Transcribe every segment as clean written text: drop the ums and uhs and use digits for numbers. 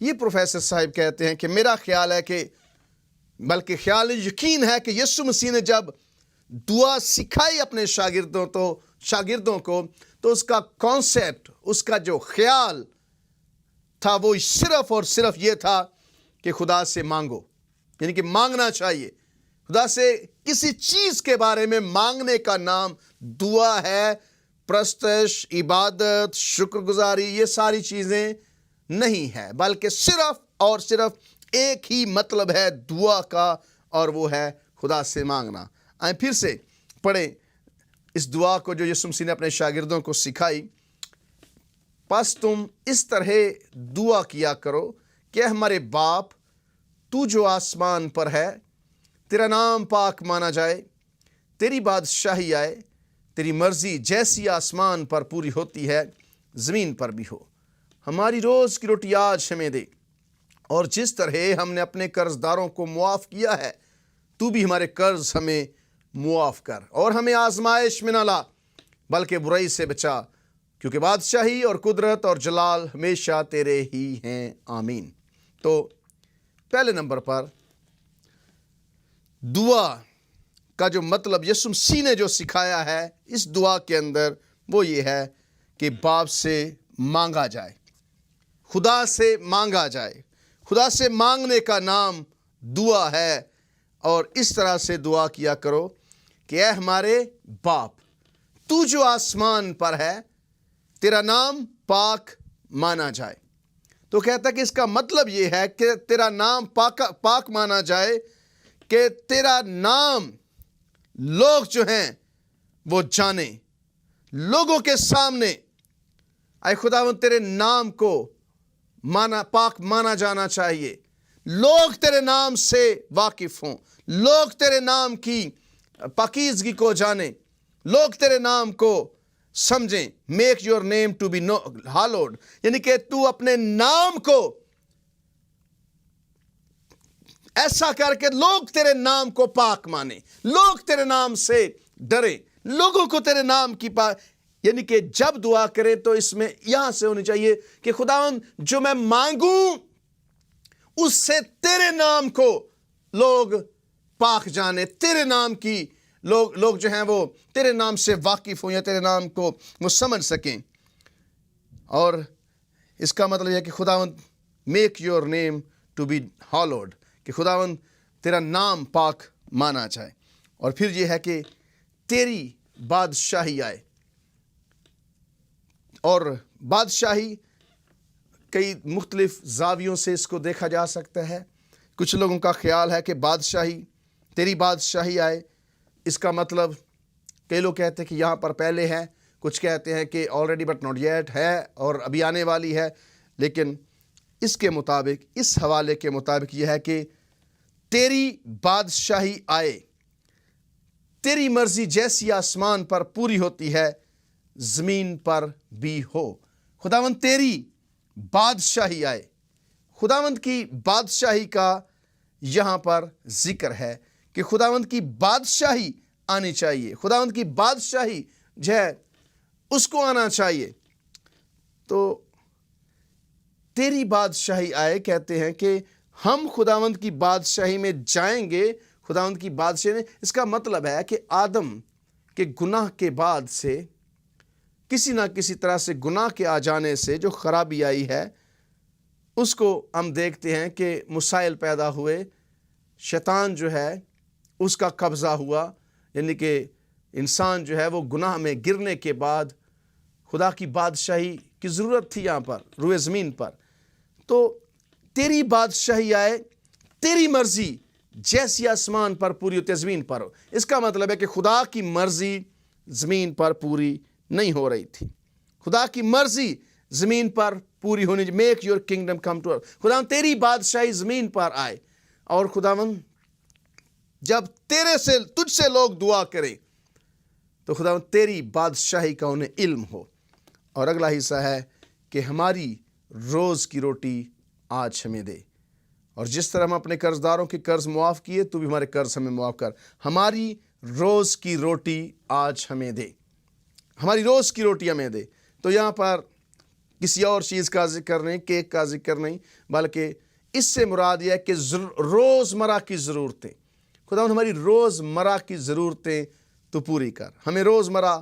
یہ پروفیسر صاحب کہتے ہیں کہ میرا خیال ہے کہ بلکہ خیال یقین ہے کہ یسوع مسیح نے جب دعا سکھائی اپنے شاگردوں کو تو اس کا کانسیپٹ، اس کا جو خیال تھا وہ صرف اور صرف یہ تھا کہ خدا سے مانگو، یعنی کہ مانگنا چاہیے خدا سے۔ کسی چیز کے بارے میں مانگنے کا نام دعا ہے، پرستش، عبادت، شکر گزاری، یہ ساری چیزیں نہیں ہے، بلکہ صرف اور صرف ایک ہی مطلب ہے دعا کا، اور وہ ہے خدا سے مانگنا۔ آئیں پھر سے پڑھیں اس دعا کو جو یسوع مسیح نے اپنے شاگردوں کو سکھائی۔ پس تم اس طرح دعا کیا کرو کہ ہمارے باپ تو جو آسمان پر ہے، تیرا نام پاک مانا جائے، تیری بادشاہی آئے، تیری مرضی جیسی آسمان پر پوری ہوتی ہے زمین پر بھی ہو۔ ہماری روز کی روٹی آج ہمیں دے، اور جس طرح ہم نے اپنے قرض داروں کو معاف کیا ہے تو بھی ہمارے قرض ہمیں معاف کر، اور ہمیں آزمائش میں نہ لا بلکہ برائی سے بچا، کیونکہ بادشاہی اور قدرت اور جلال ہمیشہ تیرے ہی ہیں، آمین۔ تو پہلے نمبر پر دعا کا جو مطلب یسوع مسیح نے جو سکھایا ہے اس دعا کے اندر وہ یہ ہے کہ باپ سے مانگا جائے، خدا سے مانگا جائے۔ خدا سے مانگنے کا نام دعا ہے، اور اس طرح سے دعا کیا کرو کہ اے ہمارے باپ تو جو آسمان پر ہے، تیرا نام پاک مانا جائے۔ تو کہتا ہے کہ اس کا مطلب یہ ہے کہ تیرا نام پاک مانا جائے، کہ تیرا نام لوگ جو ہیں وہ جانیں، لوگوں کے سامنے اے خداوند تیرے نام کو پاک مانا جانا چاہیے، لوگ تیرے نام سے واقف ہوں، لوگ تیرے نام کی پاکیزگی کو جانیں، لوگ تیرے نام کو سمجھیں۔ Make your name to be hallowed, یعنی کہ تو اپنے نام کو ایسا کر کے لوگ تیرے نام کو پاک مانیں، لوگ تیرے نام سے ڈریں، لوگوں کو تیرے نام کی یعنی کہ جب دعا کریں تو اس میں یہاں سے ہونی چاہیے کہ خداوند جو میں مانگوں اس سے تیرے نام کو لوگ پاک جانیں، تیرے نام کی لوگ جو ہیں وہ تیرے نام سے واقف ہوں یا تیرے نام کو وہ سمجھ سکیں۔ اور اس کا مطلب ہے کہ خداوند make your name to be hallowed, کہ خداوند تیرا نام پاک مانا جائے۔ اور پھر یہ ہے کہ تیری بادشاہی آئے، اور بادشاہی کئی مختلف زاویوں سے اس کو دیکھا جا سکتا ہے۔ کچھ لوگوں کا خیال ہے کہ بادشاہی، تیری بادشاہی آئے، اس کا مطلب کئی لوگ کہتے ہیں کہ یہاں پر پہلے ہے، کچھ کہتے ہیں کہ آلریڈی بٹ ناٹ یٹ ہے اور ابھی آنے والی ہے، لیکن اس کے مطابق، اس حوالے کے مطابق یہ ہے کہ تیری بادشاہی آئے، تیری مرضی جیسی آسمان پر پوری ہوتی ہے زمین پر بھی ہو۔ خداوند تیری بادشاہی آئے، خداوند کی بادشاہی کا یہاں پر ذکر ہے کہ خداوند کی بادشاہی آنی چاہیے، خداوند کی بادشاہی جو ہے اس کو آنا چاہیے۔ تو تیری بادشاہی آئے کہتے ہیں کہ ہم خداوند کی بادشاہی میں جائیں گے۔ خداوند کی بادشاہی میں اس کا مطلب ہے کہ آدم کے گناہ کے بعد سے کسی نہ کسی طرح سے گناہ کے آ جانے سے جو خرابی آئی ہے اس کو ہم دیکھتے ہیں کہ مسائل پیدا ہوئے، شیطان جو ہے اس کا قبضہ ہوا، یعنی کہ انسان جو ہے وہ گناہ میں گرنے کے بعد خدا کی بادشاہی کی ضرورت تھی یہاں پر روئے زمین پر۔ تو تیری بادشاہی آئے، تیری مرضی جیسی آسمان پر پوری ہوتی ہے زمین پر ہو۔ اس کا مطلب ہے کہ خدا کی مرضی زمین پر پوری نہیں ہو رہی تھی، خدا کی مرضی زمین پر پوری ہونی چاہیے۔ Make your kingdom come to earth, خداوند تیری بادشاہی زمین پر آئے، اور خداوند جب تجھ سے لوگ دعا کریں تو خداوند تیری بادشاہی کا انہیں علم ہو۔ اور اگلا حصہ ہے کہ ہماری روز کی روٹی آج ہمیں دے، اور جس طرح ہم اپنے قرض داروں کے قرض معاف کیے تو بھی ہمارے قرض ہمیں معاف کر۔ ہماری روز کی روٹی آج ہمیں دے، ہماری روز کی روٹی ہمیں دے۔ تو یہاں پر کسی اور چیز کا ذکر نہیں، کیک کا ذکر نہیں، بلکہ اس سے مراد یہ ہے کہ روزمرہ کی ضرورتیں، خداوند ہماری روزمرہ کی ضرورتیں تو پوری کر، ہمیں روزمرہ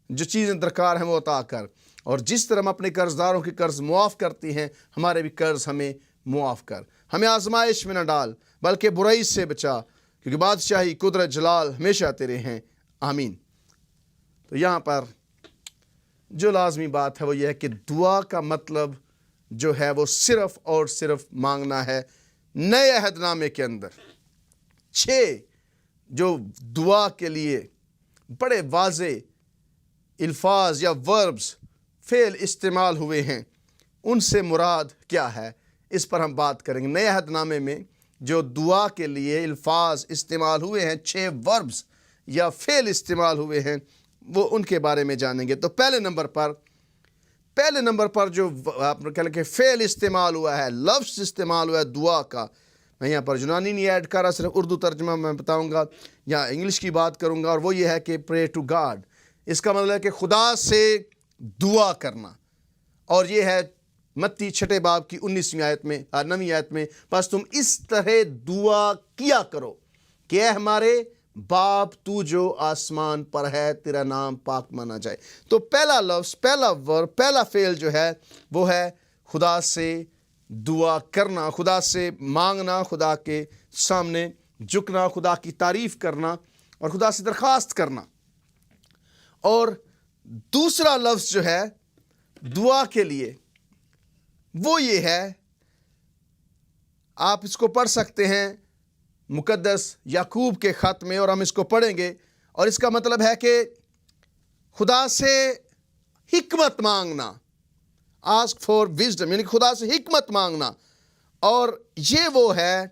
جو چیزیں درکار ہیں وہ عطا کر، اور جس طرح ہم اپنے قرض داروں کے قرض معاف کرتی ہیں، ہمارے بھی قرض ہمیں معاف کر، ہمیں آزمائش میں نہ ڈال بلکہ برائی سے بچا، کیونکہ بادشاہی، قدرت، جلال ہمیشہ تیرے ہیں، آمین۔ تو یہاں پر جو لازمی بات ہے وہ یہ ہے کہ دعا کا مطلب جو ہے وہ صرف اور صرف مانگنا ہے۔ نئے عہد نامے کے اندر 6 جو دعا کے لیے بڑے واضح الفاظ یا وربز، فعل استعمال ہوئے ہیں، ان سے مراد کیا ہے، اس پر ہم بات کریں گے۔ نئے عہد نامے میں جو دعا کے لیے الفاظ استعمال ہوئے ہیں، 6 وربز یا فعل استعمال ہوئے ہیں، وہ ان کے بارے میں جانیں گے۔ تو پہلے نمبر پر جو آپ کہہ لیں کہ فعل استعمال ہوا ہے، لفظ استعمال ہوا ہے دعا کا، میں یہاں پر یونانی نہیں ایڈ کر رہا، صرف اردو ترجمہ میں بتاؤں گا یا انگلش کی بات کروں گا، اور وہ یہ ہے کہ پرے ٹو گاڈ۔ اس کا مطلب ہے کہ خدا سے دعا کرنا، اور یہ ہے متی 6 باب کی 19ویں آیت میں، 9ویں آیت میں، بس تم اس طرح دعا کیا کرو کہ اے ہمارے باپ تو جو آسمان پر ہے، تیرا نام پاک مانا جائے۔ تو پہلا لفظ، پہلا ورب، پہلا فعل جو ہے وہ ہے خدا سے دعا کرنا، خدا سے مانگنا، خدا کے سامنے جھکنا، خدا کی تعریف کرنا اور خدا سے درخواست کرنا۔ اور دوسرا لفظ جو ہے دعا کے لیے وہ یہ ہے، آپ اس کو پڑھ سکتے ہیں مقدس یعقوب کے خط میں، اور ہم اس کو پڑھیں گے، اور اس کا مطلب ہے کہ خدا سے حکمت مانگنا، آسک فار وزڈم، یعنی خدا سے حکمت مانگنا۔ اور یہ وہ ہے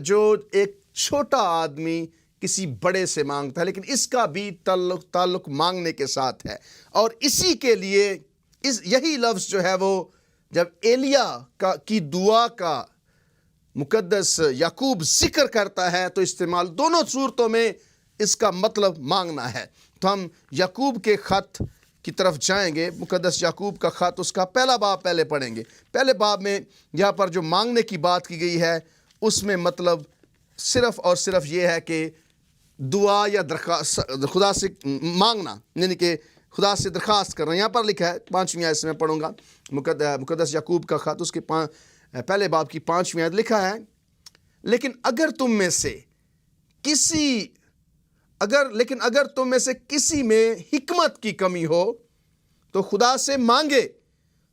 جو ایک چھوٹا آدمی کسی بڑے سے مانگتا ہے، لیکن اس کا بھی تعلق مانگنے کے ساتھ ہے۔ اور اسی کے لیے یہی لفظ جو ہے وہ جب ایلیا کی دعا کا مقدس یعقوب ذکر کرتا ہے تو استعمال دونوں صورتوں میں اس کا مطلب مانگنا ہے۔ تو ہم یعقوب کے خط کی طرف جائیں گے، مقدس یعقوب کا خط، اس کا پہلا باب پہلے پڑھیں گے۔ پہلے باب میں یہاں پر جو مانگنے کی بات کی گئی ہے، اس میں مطلب صرف اور صرف یہ ہے کہ دعا یا درخواست، خدا سے مانگنا، یعنی کہ خدا سے درخواست کرنا۔ یہاں پر لکھا ہے 5ویں آیت سے میں پڑھوں گا، مقدس یعقوب کا خط، اس کے پہلے باب کی 5ویں آیت لکھا ہے، لیکن اگر تم میں سے کسی میں حکمت کی کمی ہو تو خدا سے مانگے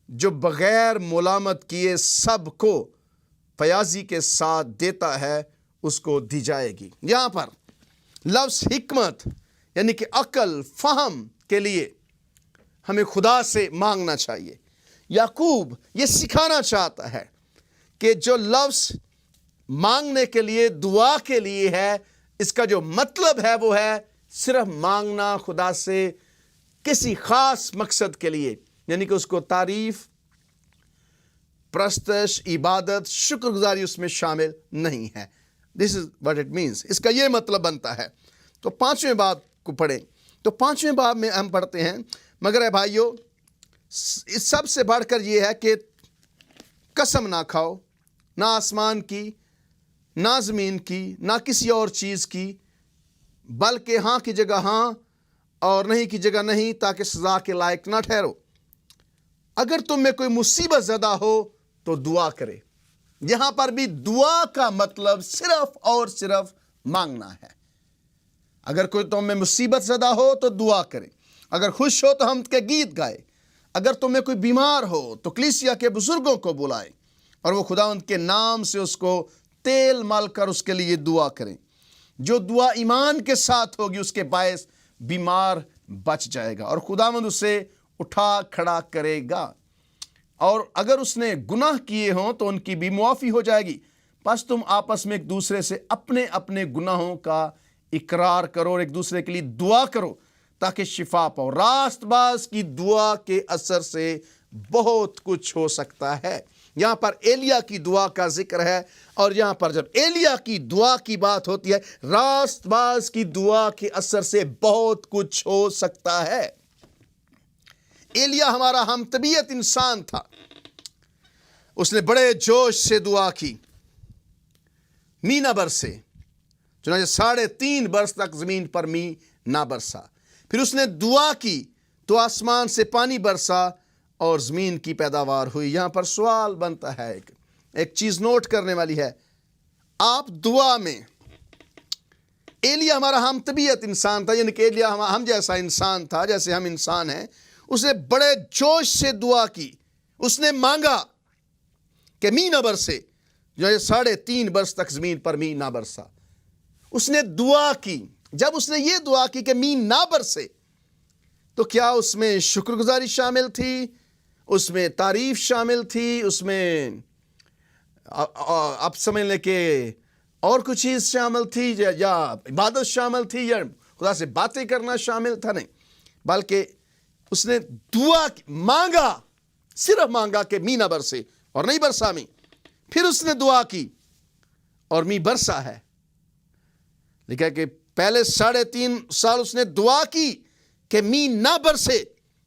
جو بغیر ملامت کیے سب کو فیاضی کے ساتھ دیتا ہے، اس کو دی جائے گی۔ یہاں پر لفظ حکمت یعنی کہ عقل، فہم کے لیے ہمیں خدا سے مانگنا چاہیے۔ یعقوب یہ سکھانا چاہتا ہے کہ جو لفظ مانگنے کے لیے، دعا کے لیے ہے، اس کا جو مطلب ہے وہ ہے صرف مانگنا خدا سے کسی خاص مقصد کے لیے، یعنی کہ اس کو تعریف، پرستش، عبادت، شکر گزاری اس میں شامل نہیں ہے۔ This is what it means، اس کا یہ مطلب بنتا ہے۔ تو 5ویں باب کو پڑھیں، تو 5ویں باب میں ہم پڑھتے ہیں، مگر اے بھائیو، اس سب سے بڑھ کر یہ ہے کہ قسم نہ کھاؤ، نہ آسمان کی، نہ زمین کی، نہ کسی اور چیز کی، بلکہ ہاں کی جگہ ہاں اور نہیں کی جگہ نہیں، تاکہ سزا کے لائق نہ ٹھہرو۔ اگر تم میں کوئی مصیبت زدہ ہو تو دعا کرے۔ یہاں پر بھی دعا کا مطلب صرف اور صرف مانگنا ہے۔ اگر کوئی تم میں مصیبت زدہ ہو تو دعا کرے، اگر خوش ہو تو ہم کے گیت گائے، اگر تم میں کوئی بیمار ہو تو کلیسیا کے بزرگوں کو بلائے اور وہ خداوند کے نام سے اس کو تیل مل کر اس کے لیے دعا کریں۔ جو دعا ایمان کے ساتھ ہوگی اس کے باعث بیمار بچ جائے گا اور خداوند اسے اٹھا کھڑا کرے گا، اور اگر اس نے گناہ کیے ہوں تو ان کی بھی معافی ہو جائے گی۔ پس تم آپس میں ایک دوسرے سے اپنے اپنے گناہوں کا اقرار کرو اور ایک دوسرے کے لیے دعا کرو تاکہ شفا پاؤ۔ راست باز کی دعا کے اثر سے بہت کچھ ہو سکتا ہے۔ یہاں پر ایلیا کی دعا کا ذکر ہے، اور یہاں پر جب ایلیا کی دعا کی بات ہوتی ہے، راست باز کی دعا کے اثر سے بہت کچھ ہو سکتا ہے۔ ایلیا ہمارا ہم طبیعت انسان تھا، اس نے بڑے جوش سے دعا کی، می نہ برسے، چنانچہ 3.5 برس تک زمین پر می نہ برسا۔ پھر اس نے دعا کی تو آسمان سے پانی برسا اور زمین کی پیداوار ہوئی۔ یہاں پر سوال بنتا ہے، ایک چیز نوٹ کرنے والی ہے، آپ دعا میں، ایلیا ہمارا ہم طبیعت انسان تھا، یعنی کہ ایلیا ہم جیسا انسان تھا جیسے ہم انسان ہیں، اس نے بڑے جوش سے دعا کی، اس نے مانگا کہ می نہ برسے، جو 3.5 برس تک زمین پر می نہ برسا۔ اس نے دعا کی، جب اس نے یہ دعا کی کہ می نہ برسے، تو کیا اس میں شکر گزاری شامل تھی، اس میں تعریف شامل تھی، اس میں آپ سمجھ لیں کہ اور کچھ چیز شامل تھی، یا عبادت شامل تھی، یا خدا سے باتیں کرنا شامل تھا؟ نہیں، بلکہ اس نے دعا کی، مانگا، صرف مانگا کہ می نہ برسے، اور نہیں برسا می۔ پھر اس نے دعا کی اور می برسا ہے۔ لکھا کہ پہلے 3.5 سال اس نے دعا کی کہ می نہ برسے،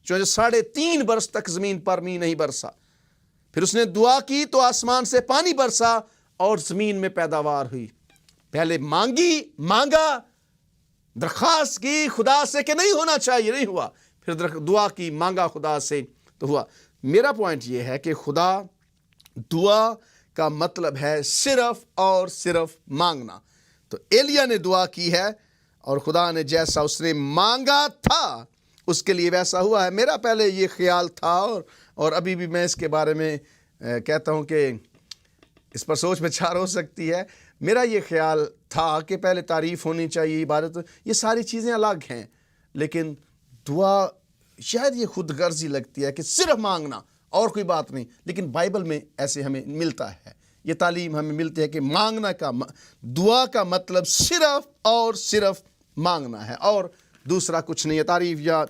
چونکہ 3.5 برس تک زمین پر می نہیں برسا۔ پھر اس نے دعا کی تو آسمان سے پانی برسا اور زمین میں پیداوار ہوئی۔ پہلے مانگا، درخواست کی خدا سے کہ نہیں ہونا چاہیے، نہیں ہوا، پھر دعا کی، مانگا خدا سے تو ہوا۔ میرا پوائنٹ یہ ہے کہ خدا، دعا کا مطلب ہے صرف اور صرف مانگنا۔ تو ایلیا نے دعا کی ہے اور خدا نے جیسا اس نے مانگا تھا اس کے لیے ویسا ہوا ہے۔ میرا پہلے یہ خیال تھا، اور ابھی بھی میں اس کے بارے میں کہتا ہوں کہ اس پر سوچ بچار ہو سکتی ہے۔ میرا یہ خیال تھا کہ پہلے تعریف ہونی چاہیے، عبادت، یہ ساری چیزیں الگ ہیں، لیکن دعا شاید یہ خود غرضی لگتی ہے کہ صرف مانگنا اور کوئی بات نہیں، لیکن بائبل میں ایسے ہمیں ملتا ہے، یہ تعلیم ہمیں ملتی ہے کہ مانگنا کا، دعا کا مطلب صرف اور صرف مانگنا ہے، اور دوسرا کچھ نہیں ہے، تعریف یا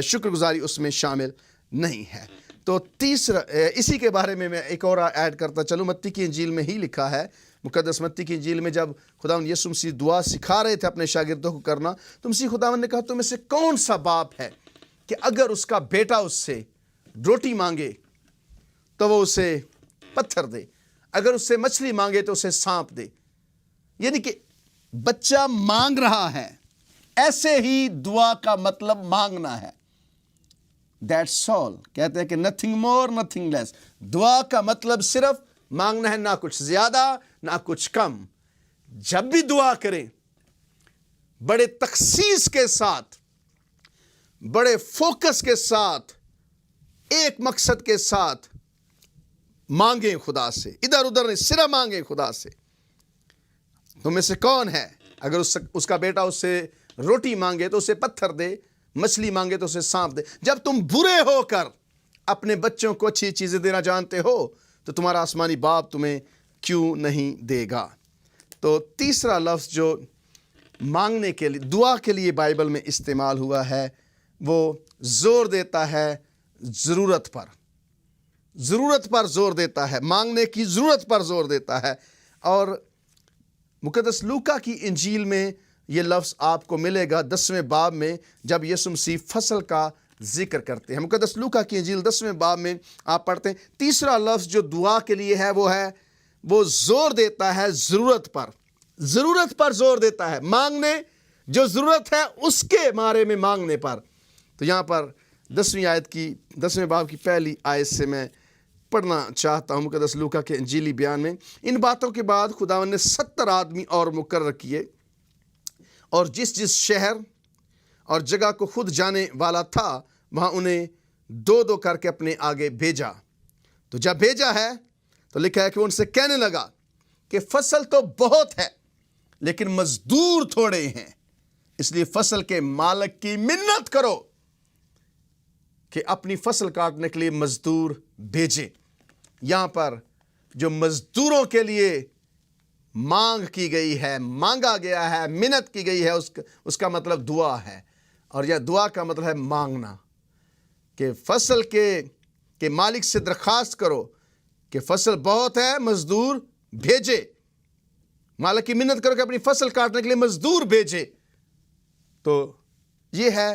شکر گزاری اس میں شامل نہیں ہے۔ تو تیسرا، اسی کے بارے میں ایک اور ایڈ کرتا چلوں، متی کی انجیل میں ہی لکھا ہے، مقدس متی کی انجیل میں جب خداوند یسوع مسیح دعا سکھا رہے تھے اپنے شاگردوں کو کرنا، تو مسیح خداوند نے کہا، تم میں سے کون سا باپ ہے کہ اگر اس کا بیٹا اس سے روٹی مانگے تو وہ اسے پتھر دے، اگر اس سے مچھلی مانگے تو اسے سانپ دے؟ یعنی کہ بچہ مانگ رہا ہے، ایسے ہی دعا کا مطلب مانگنا ہے۔ That's all، کہتے ہیں کہ nothing more nothing less، دعا کا مطلب صرف مانگنا ہے، نہ کچھ زیادہ نہ کچھ کم۔ جب بھی دعا کریں، بڑے تخصیص کے ساتھ، بڑے فوکس کے ساتھ، ایک مقصد کے ساتھ مانگیں خدا سے، ادھر ادھر نہیں، صرف مانگیں خدا سے۔ تم میں سے کون ہے اگر اس کا بیٹا اس سے روٹی مانگے تو اسے پتھر دے، مچھلی مانگے تو اسے سانپ دے؟ جب تم برے ہو کر اپنے بچوں کو اچھی چیزیں دینا جانتے ہو تو تمہارا آسمانی باپ تمہیں کیوں نہیں دے گا؟ تو تیسرا لفظ جو مانگنے کے لیے، دعا کے لیے بائبل میں استعمال ہوا ہے، وہ زور دیتا ہے ضرورت پر، ضرورت پر زور دیتا ہے، مانگنے کی ضرورت پر زور دیتا ہے۔ اور مقدس لوکا کی انجیل میں یہ لفظ آپ کو ملے گا 10ویں باب میں، جب یسوع مسیح فصل کا ذکر کرتے ہیں۔ مقدس لوکا کی انجیل 10ویں باب میں آپ پڑھتے ہیں، تیسرا لفظ جو دعا کے لیے ہے وہ زور دیتا ہے ضرورت پر، ضرورت پر زور دیتا ہے، مانگنے، جو ضرورت ہے اس کے بارے میں مانگنے پر۔ تو یہاں پر 10ویں باب کی پہلی آیت سے میں پڑھنا چاہتا ہوں مقدس لوکا کے انجیلی بیان میں۔ ان باتوں کے بعد خداوند نے 70 آدمی اور مقرر کیے، اور جس شہر اور جگہ کو خود جانے والا تھا وہاں انہیں 2 کر کے اپنے آگے بھیجا۔ تو جب بھیجا ہے تو لکھا ہے کہ وہ ان سے کہنے لگا کہ فصل تو بہت ہے لیکن مزدور تھوڑے ہیں، اس لیے فصل کے مالک کی منت کرو کہ اپنی فصل کاٹنے کے لیے مزدور بھیجے۔ یہاں پر جو مزدوروں کے لیے مانگ کی گئی ہے، مانگا گیا ہے، منت کی گئی ہے، اس کا مطلب دعا ہے، اور یہ دعا کا مطلب ہے مانگنا، کہ فصل کے مالک سے درخواست کرو کہ فصل بہت ہے، مزدور بھیجے، مالک کی منت کرو کہ اپنی فصل کاٹنے کے لیے مزدور بھیجے۔ تو یہ ہے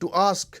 to ask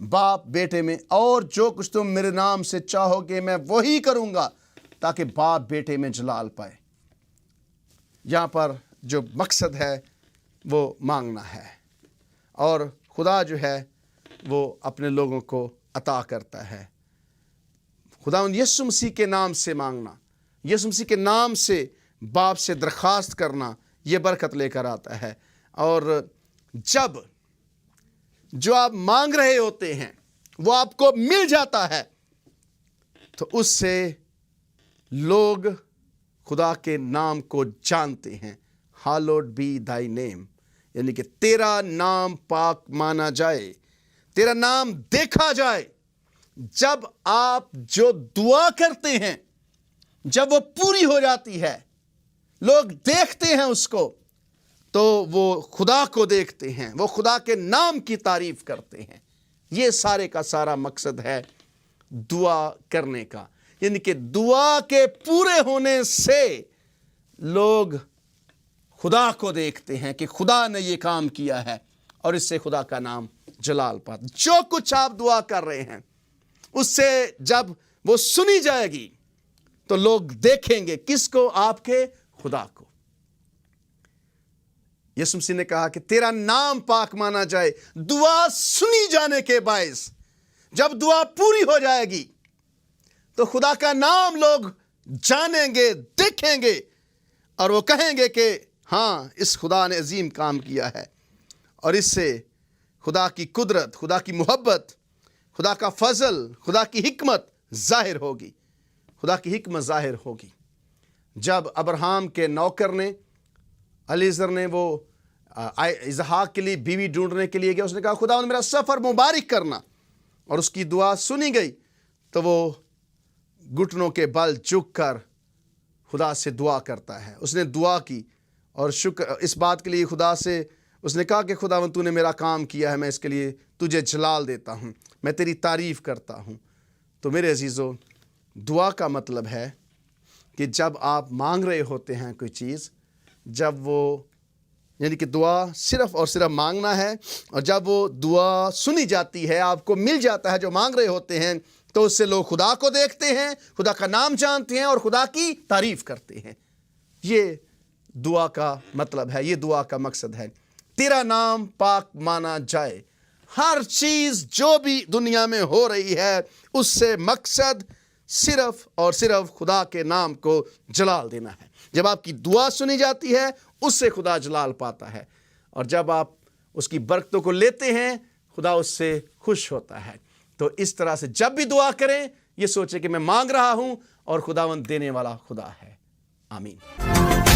باپ بیٹے میں، اور جو کچھ تم میرے نام سے چاہو گے میں وہی کروں گا تاکہ باپ بیٹے میں جلال پائے۔ یہاں پر جو مقصد ہے وہ مانگنا ہے، اور خدا جو ہے وہ اپنے لوگوں کو عطا کرتا ہے۔ خداوند یسوع مسیح کے نام سے مانگنا، یسوع مسیح کے نام سے باپ سے درخواست کرنا، یہ برکت لے کر آتا ہے۔ اور جب جو آپ مانگ رہے ہوتے ہیں وہ آپ کو مل جاتا ہے تو اس سے لوگ خدا کے نام کو جانتے ہیں۔ ہالوڈ بی تھائی نیم، یعنی کہ تیرا نام پاک مانا جائے، تیرا نام دیکھا جائے۔ جب آپ جو دعا کرتے ہیں جب وہ پوری ہو جاتی ہے، لوگ دیکھتے ہیں اس کو، تو وہ خدا کو دیکھتے ہیں، وہ خدا کے نام کی تعریف کرتے ہیں۔ یہ سارے کا سارا مقصد ہے دعا کرنے کا، یعنی کہ دعا کے پورے ہونے سے لوگ خدا کو دیکھتے ہیں کہ خدا نے یہ کام کیا ہے، اور اس سے خدا کا نام جلال پاتا۔ جو کچھ آپ دعا کر رہے ہیں اس سے جب وہ سنی جائے گی تو لوگ دیکھیں گے، کس کو؟ آپ کے خدا کو۔ یسوع مسیح نے کہا کہ تیرا نام پاک مانا جائے۔ دعا سنی جانے کے باعث جب دعا پوری ہو جائے گی تو خدا کا نام لوگ جانیں گے، دیکھیں گے، اور وہ کہیں گے کہ ہاں، اس خدا نے عظیم کام کیا ہے۔ اور اس سے خدا کی قدرت، خدا کی محبت، خدا کا فضل، خدا کی حکمت ظاہر ہوگی، خدا کی حکمت ظاہر ہوگی۔ جب ابراہیم کے نوکر نے، الیعزر نے، وہ اسحاق کے لیے بیوی ڈھونڈنے کے لیے گیا، اس نے کہا خدا میرا سفر مبارک کرنا، اور اس کی دعا سنی گئی، تو وہ گھٹنوں کے بل جھک کر خدا سے دعا کرتا ہے۔ اس نے دعا کی اور شکر اس بات کے لیے خدا سے اس نے کہا کہ خداوند تو نے میرا کام کیا ہے، میں اس کے لیے تجھے جلال دیتا ہوں، میں تیری تعریف کرتا ہوں۔ تو میرے عزیزو، دعا کا مطلب ہے کہ جب آپ مانگ رہے ہوتے ہیں کوئی چیز، جب وہ یعنی کہ دعا صرف اور صرف مانگنا ہے، اور جب وہ دعا سنی جاتی ہے، آپ کو مل جاتا ہے جو مانگ رہے ہوتے ہیں، تو اس سے لوگ خدا کو دیکھتے ہیں، خدا کا نام جانتے ہیں، اور خدا کی تعریف کرتے ہیں۔ یہ دعا کا مطلب ہے، یہ دعا کا مقصد ہے۔ تیرا نام پاک مانا جائے۔ ہر چیز جو بھی دنیا میں ہو رہی ہے اس سے مقصد صرف اور صرف خدا کے نام کو جلال دینا ہے۔ جب آپ کی دعا سنی جاتی ہے اس سے خدا جلال پاتا ہے، اور جب آپ اس کی برکتوں کو لیتے ہیں خدا اس سے خوش ہوتا ہے۔ تو اس طرح سے جب بھی دعا کریں یہ سوچیں کہ میں مانگ رہا ہوں اور خداوند دینے والا خدا ہے۔ آمین۔